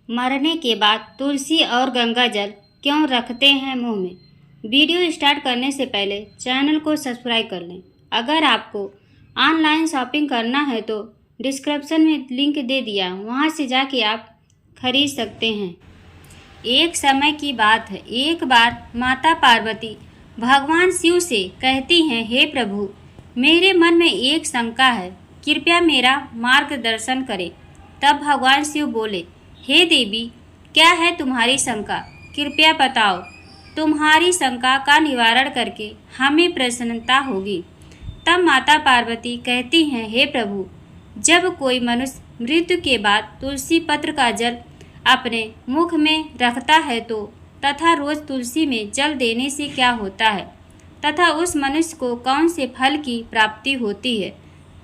मरने के बाद तुलसी और गंगा जल क्यों रखते हैं मुंह में? वीडियो स्टार्ट करने से पहले चैनल को सब्सक्राइब कर लें। अगर आपको ऑनलाइन शॉपिंग करना है तो डिस्क्रिप्शन में लिंक दे दिया, वहां से जाके आप खरीद सकते हैं। एक समय की बात है, एक बार माता पार्वती भगवान शिव से कहती हैं, हे प्रभु, मेरे मन में एक शंका है, कृपया मेरा मार्गदर्शन करें। तब भगवान शिव बोले, हे देवी, क्या है तुम्हारी शंका? कृपया बताओ। तुम्हारी शंका का निवारण करके हमें प्रसन्नता होगी। तब माता पार्वती कहती हैं, हे प्रभु, जब कोई मनुष्य मृत्यु के बाद तुलसी पत्र का जल अपने मुख में रखता है तो तथा रोज तुलसी में जल देने से क्या होता है तथा उस मनुष्य को कौन से फल की प्राप्ति होती है?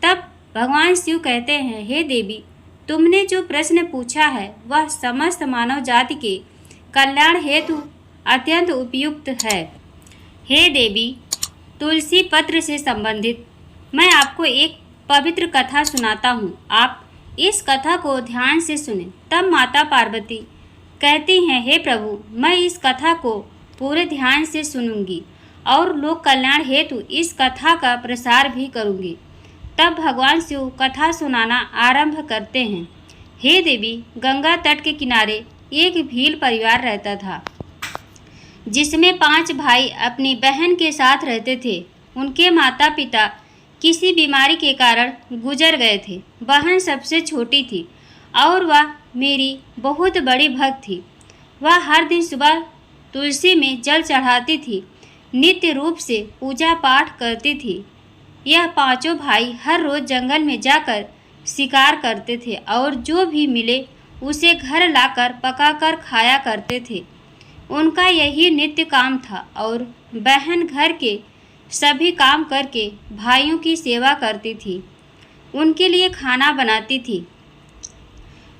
तब भगवान शिव कहते हैं, हे देवी, तुमने जो प्रश्न पूछा है वह समस्त मानव जाति के कल्याण हेतु अत्यंत उपयुक्त है। हे देवी, तुलसी पत्र से संबंधित मैं आपको एक पवित्र कथा सुनाता हूँ। आप इस कथा को ध्यान से सुनें। तब माता पार्वती कहती हैं, हे प्रभु, मैं इस कथा को पूरे ध्यान से सुनूंगी और लोक कल्याण हेतु इस कथा का प्रसार भी करूंगी। तब भगवान शिव कथा सुनाना आरंभ करते हैं। हे देवी, गंगा तट के किनारे एक भील परिवार रहता था, जिसमें 5 भाई अपनी बहन के साथ रहते थे। उनके माता पिता किसी बीमारी के कारण गुजर गए थे। बहन सबसे छोटी थी और वह मेरी बहुत बड़ी भक्त थी। वह हर दिन सुबह तुलसी में जल चढ़ाती थी, नित्य रूप से पूजा पाठ करती थी। यह 5 भाई हर रोज जंगल में जाकर शिकार करते थे और जो भी मिले उसे घर लाकर पकाकर खाया करते थे। उनका यही नित्य काम था और बहन घर के सभी काम करके भाइयों की सेवा करती थी, उनके लिए खाना बनाती थी।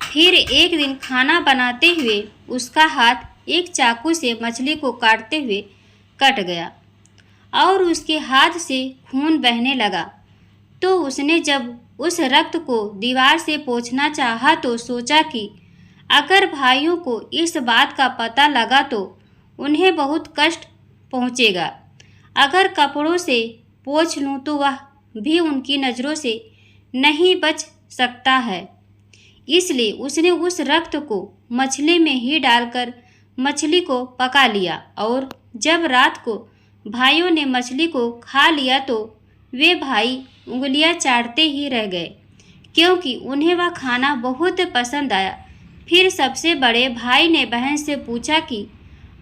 फिर एक दिन खाना बनाते हुए उसका हाथ एक चाकू से मछली को काटते हुए कट गया और उसके हाथ से खून बहने लगा। तो उसने जब उस रक्त को दीवार से पोंछना चाहा तो सोचा कि अगर भाइयों को इस बात का पता लगा तो उन्हें बहुत कष्ट पहुंचेगा। अगर कपड़ों से पोंछ लूं तो वह भी उनकी नज़रों से नहीं बच सकता है। इसलिए उसने उस रक्त को मछली में ही डालकर मछली को पका लिया और जब रात को भाइयों ने मछली को खा लिया तो वे भाई उंगलियां चाटते ही रह गए, क्योंकि उन्हें वह खाना बहुत पसंद आया। फिर सबसे बड़े भाई ने बहन से पूछा कि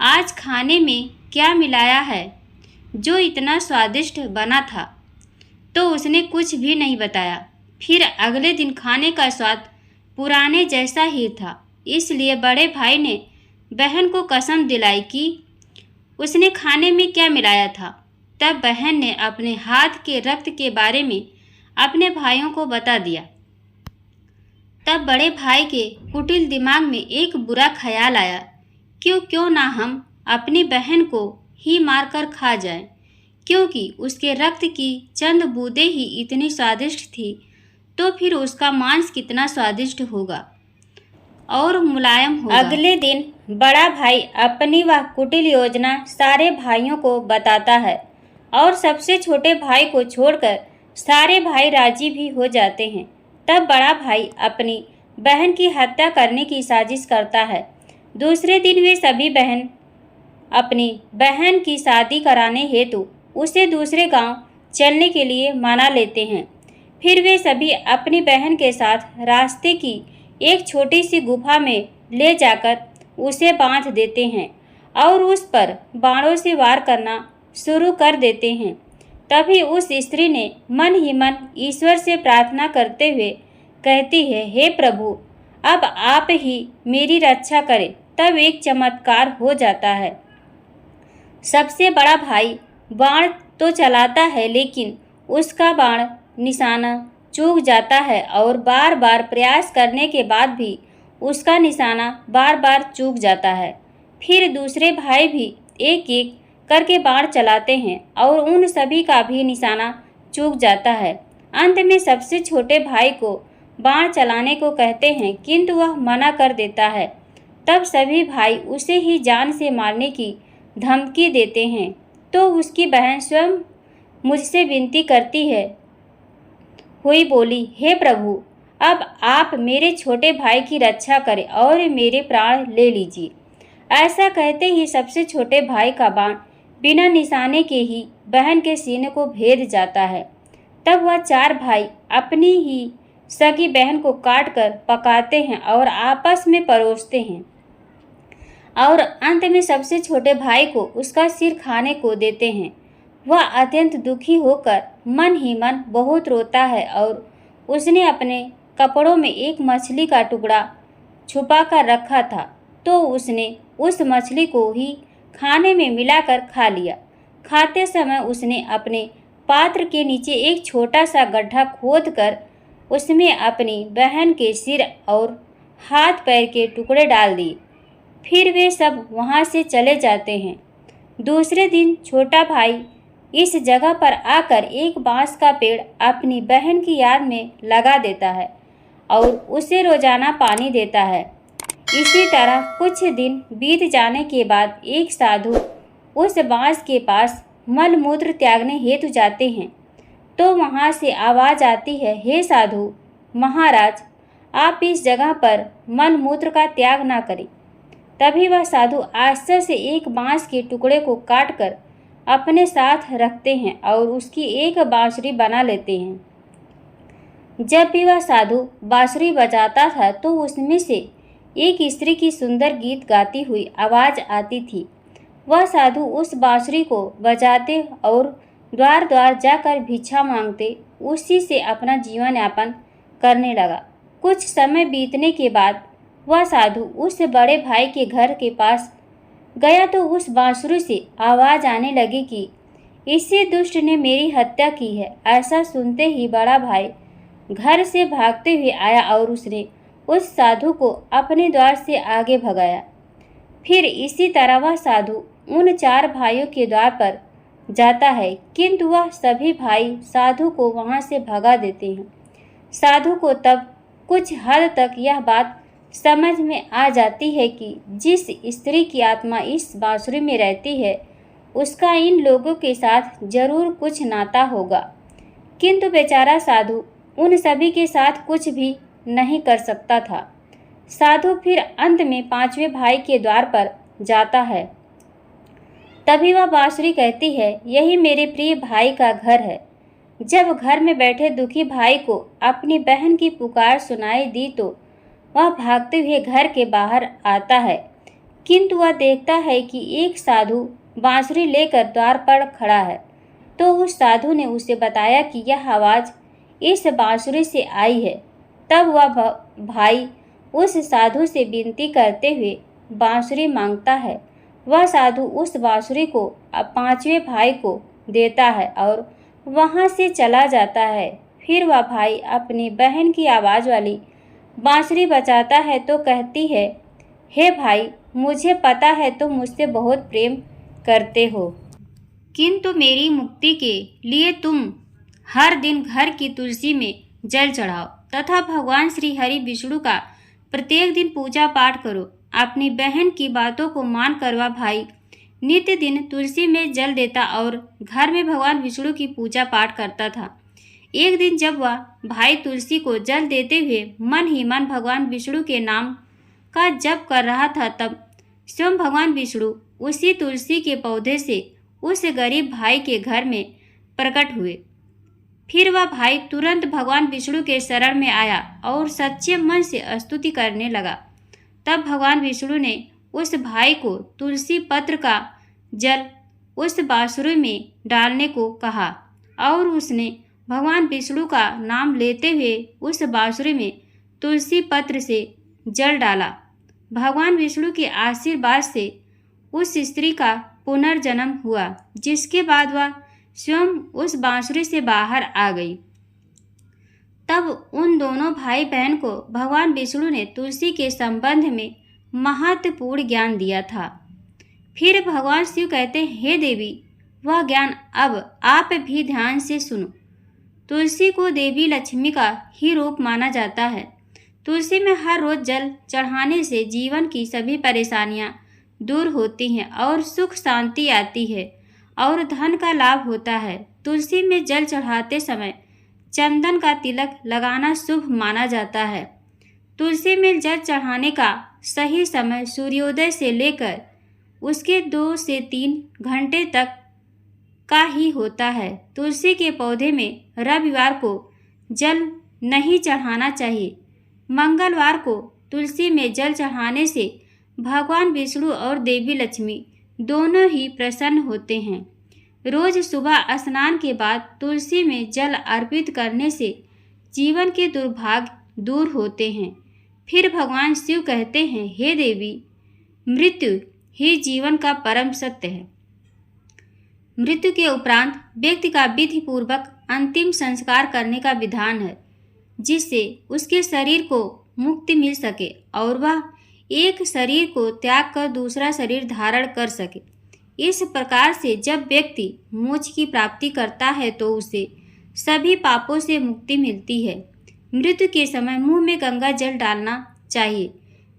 आज खाने में क्या मिलाया है जो इतना स्वादिष्ट बना था? तो उसने कुछ भी नहीं बताया। फिर अगले दिन खाने का स्वाद पुराने जैसा ही था। इसलिए बड़े भाई ने बहन को कसम दिलाई कि उसने खाने में क्या मिलाया था। तब बहन ने अपने हाथ के रक्त के बारे में अपने भाइयों को बता दिया। तब बड़े भाई के कुटिल दिमाग में एक बुरा ख्याल आया, क्यों ना हम अपनी बहन को ही मारकर खा जाएं, क्योंकि उसके रक्त की चंद बूंदें ही इतनी स्वादिष्ट थी, तो फिर उसका मांस कितना स्वादिष्ट होगा और मुलायम होगा। अगले दिन बड़ा भाई अपनी वह कुटिल योजना सारे भाइयों को बताता है और सबसे छोटे भाई को छोड़कर सारे भाई राजी भी हो जाते हैं। तब बड़ा भाई अपनी बहन की हत्या करने की साजिश करता है। दूसरे दिन वे सभी बहन अपनी बहन की शादी कराने हेतु उसे दूसरे गांव चलने के लिए मना लेते हैं। फिर वे सभी अपनी बहन के साथ रास्ते की एक छोटी सी गुफा में ले जाकर उसे बांध देते हैं और उस पर बाणों से वार करना शुरू कर देते हैं। तभी उस स्त्री ने मन ही मन ईश्वर से प्रार्थना करते हुए कहती है, हे प्रभु, अब आप ही मेरी रक्षा करें। तब एक चमत्कार हो जाता है। सबसे बड़ा भाई बाण तो चलाता है, लेकिन उसका बाण निशाना चूक जाता है और बार बार प्रयास करने के बाद भी उसका निशाना बार बार चूक जाता है। फिर दूसरे भाई भी एक एक करके बाण चलाते हैं और उन सभी का भी निशाना चूक जाता है। अंत में सबसे छोटे भाई को बाण चलाने को कहते हैं, किंतु वह मना कर देता है। तब सभी भाई उसे ही जान से मारने की धमकी देते हैं। तो उसकी बहन स्वयं मुझसे विनती करती है हुई बोली, हे प्रभु, अब आप मेरे छोटे भाई की रक्षा करें और मेरे प्राण ले लीजिए। ऐसा कहते ही सबसे छोटे भाई का बाण बिना निशाने के ही बहन के सीने को भेद जाता है। तब वह चार भाई अपनी ही सगी बहन को काट कर पकाते हैं और आपस में परोसते हैं और अंत में सबसे छोटे भाई को उसका सिर खाने को देते हैं। वह अत्यंत दुखी होकर मन ही मन बहुत रोता है और उसने अपने कपड़ों में एक मछली का टुकड़ा छुपा कर रखा था, तो उसने उस मछली को ही खाने में मिलाकर खा लिया। खाते समय उसने अपने पात्र के नीचे एक छोटा सा गड्ढा खोदकर उसमें अपनी बहन के सिर और हाथ पैर के टुकड़े डाल दिए। फिर वे सब वहाँ से चले जाते हैं। दूसरे दिन छोटा भाई इस जगह पर आकर एक बांस का पेड़ अपनी बहन की याद में लगा देता है और उसे रोजाना पानी देता है। इसी तरह कुछ दिन बीत जाने के बाद एक साधु उस बांस के पास मल मूत्र त्यागने हेतु जाते हैं, तो वहाँ से आवाज़ आती है, हे साधु महाराज, आप इस जगह पर मल मूत्र का त्याग ना करें। तभी वह साधु आश्चर्य से एक बांस के टुकड़े को काटकर अपने साथ रखते हैं और उसकी एक बांसुरी बना लेते हैं। जब भी वह साधु बांसुरी बजाता था तो उसमें से एक स्त्री की सुंदर गीत गाती हुई आवाज़ आती थी। वह साधु उस बांसुरी को बजाते और द्वार द्वार जाकर भिक्षा मांगते उसी से अपना जीवन यापन करने लगा। कुछ समय बीतने के बाद वह साधु उस बड़े भाई के घर के पास गया तो उस बांसुरी से आवाज़ आने लगी कि इसी दुष्ट ने मेरी हत्या की है। ऐसा सुनते ही बड़ा भाई घर से भागते हुए आया और उसने उस साधु को अपने द्वार से आगे भगाया। फिर इसी तरह वह साधु उन चार भाइयों के द्वार पर जाता है, किंतु वह सभी भाई साधु को वहां से भगा देते हैं। साधु को तब कुछ हद तक यह बात समझ में आ जाती है कि जिस स्त्री की आत्मा इस बांसुरी में रहती है उसका इन लोगों के साथ जरूर कुछ नाता होगा, किंतु बेचारा साधु उन सभी के साथ कुछ भी नहीं कर सकता था। साधु फिर अंत में पांचवें भाई के द्वार पर जाता है। तभी वह बांसुरी कहती है, यही मेरे प्रिय भाई का घर है। जब घर में बैठे दुखी भाई को अपनी बहन की पुकार सुनाई दी तो वह भागते हुए घर के बाहर आता है, किंतु वह देखता है कि एक साधु बांसुरी लेकर द्वार पर खड़ा है। तो उस साधु ने उसे बताया कि यह आवाज़ इस बांसुरी से आई है। तब वह भाई उस साधु से विनती करते हुए बांसुरी मांगता है। वह साधु उस बांसुरी को पांचवें भाई को देता है और वहाँ से चला जाता है। फिर वह भाई अपनी बहन की आवाज़ वाली बांसुरी बजाता है तो कहती है, हे भाई, मुझे पता है तुम मुझसे बहुत प्रेम करते हो, किंतु मेरी मुक्ति के लिए तुम हर दिन घर की तुलसी में जल चढ़ाओ तथा भगवान श्री हरि विष्णु का प्रत्येक दिन पूजा पाठ करो। अपनी बहन की बातों को मान कर वह भाई नित्य दिन तुलसी में जल देता और घर में भगवान विष्णु की पूजा पाठ करता था। एक दिन जब वह भाई तुलसी को जल देते हुए मन ही मन भगवान विष्णु के नाम का जप कर रहा था, तब स्वयं भगवान विष्णु उसी तुलसी के पौधे से उस गरीब भाई के घर में प्रकट हुए। फिर वह भाई तुरंत भगवान विष्णु के शरण में आया और सच्चे मन से स्तुति करने लगा। तब भगवान विष्णु ने उस भाई को तुलसी पत्र का जल उस बांसुरी में डालने को कहा और उसने भगवान विष्णु का नाम लेते हुए उस बांसुरी में तुलसी पत्र से जल डाला। भगवान विष्णु के आशीर्वाद से उस स्त्री का पुनर्जन्म हुआ, जिसके बाद वह स्वयं उस बांसुरी से बाहर आ गई। तब उन दोनों भाई बहन को भगवान विष्णु ने तुलसी के संबंध में महत्वपूर्ण ज्ञान दिया था। फिर भगवान शिव कहते हैं, हे देवी, वह ज्ञान अब आप भी ध्यान से सुनो। तुलसी को देवी लक्ष्मी का ही रूप माना जाता है तुलसी में हर रोज जल चढ़ाने से जीवन की सभी परेशानियां दूर होती हैं और सुख शांति आती है और धन का लाभ होता है। तुलसी में जल चढ़ाते समय चंदन का तिलक लगाना शुभ माना जाता है। तुलसी में जल चढ़ाने का सही समय सूर्योदय से लेकर उसके 2 से 3 घंटे तक का ही होता है। तुलसी के पौधे में रविवार को जल नहीं चढ़ाना चाहिए। मंगलवार को तुलसी में जल चढ़ाने से भगवान विष्णु और देवी लक्ष्मी दोनों ही प्रसन्न होते हैं। रोज सुबह स्नान के बाद तुलसी में जल अर्पित करने से जीवन के दुर्भाग्य दूर होते हैं। फिर भगवान शिव कहते हैं, हे देवी, मृत्यु ही जीवन का परम सत्य है। मृत्यु के उपरांत व्यक्ति का विधि पूर्वक अंतिम संस्कार करने का विधान है, जिससे उसके शरीर को मुक्ति मिल सके और वह एक शरीर को त्याग कर दूसरा शरीर धारण कर सके। इस प्रकार से जब व्यक्ति मोक्ष की प्राप्ति करता है तो उसे सभी पापों से मुक्ति मिलती है। मृत्यु के समय मुंह में गंगा जल डालना चाहिए,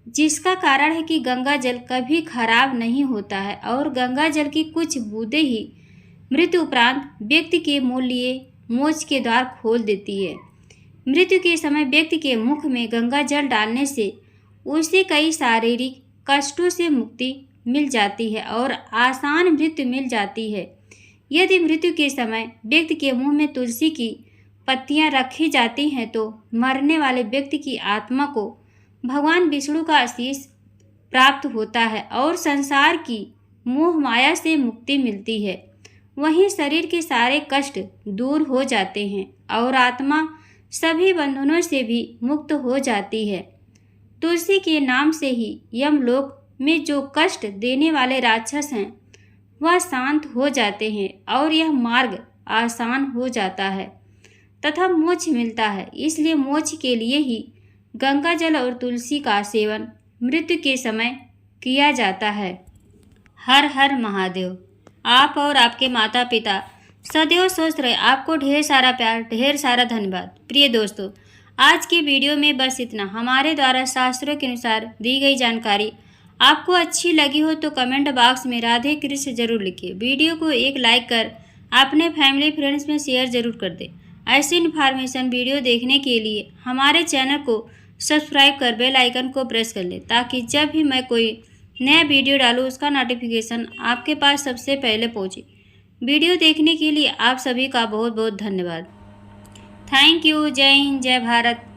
जिसका कारण है कि गंगा जल कभी खराब नहीं होता है और गंगा जल की कुछ बूंदें ही मृत्यु उपरांत व्यक्ति के लिए मोक्ष के द्वार खोल देती है। मृत्यु के समय व्यक्ति के मुख में गंगा जल डालने से उसे कई शारीरिक कष्टों से मुक्ति मिल जाती है और आसान मृत्यु मिल जाती है। यदि मृत्यु के समय व्यक्ति के मुंह में तुलसी की पत्तियां रखी जाती हैं तो मरने वाले व्यक्ति की आत्मा को भगवान विष्णु का आशीष प्राप्त होता है और संसार की मोह माया से मुक्ति मिलती है। वहीं शरीर के सारे कष्ट दूर हो जाते हैं और आत्मा सभी बंधनों से भी मुक्त हो जाती है। तुलसी के नाम से ही यमलोक में जो कष्ट देने वाले राक्षस हैं वह शांत हो जाते हैं और यह मार्ग आसान हो जाता है तथा मोक्ष मिलता है। इसलिए मोक्ष के लिए ही गंगा जल और तुलसी का सेवन मृत्यु के समय किया जाता है। हर हर महादेव। आप और आपके माता पिता सदैव स्वस्थ रहे। आपको ढेर सारा प्यार, ढेर सारा धन्यवाद। प्रिय दोस्तों, आज की वीडियो में बस इतना। हमारे द्वारा शास्त्रों के अनुसार दी गई जानकारी आपको अच्छी लगी हो तो कमेंट बॉक्स में राधे कृष्ण जरूर लिखिए। वीडियो को एक लाइक कर अपने फैमिली फ्रेंड्स में शेयर जरूर कर दें। ऐसी इन्फॉर्मेशन वीडियो देखने के लिए हमारे चैनल को सब्सक्राइब कर बेल आइकन को प्रेस कर लें, ताकि जब भी मैं कोई नया वीडियो डालूँ उसका नोटिफिकेशन आपके पास सबसे पहले पहुँचे। वीडियो देखने के लिए आप सभी का बहुत बहुत धन्यवाद। Thank you. जय हिंद, जय भारत।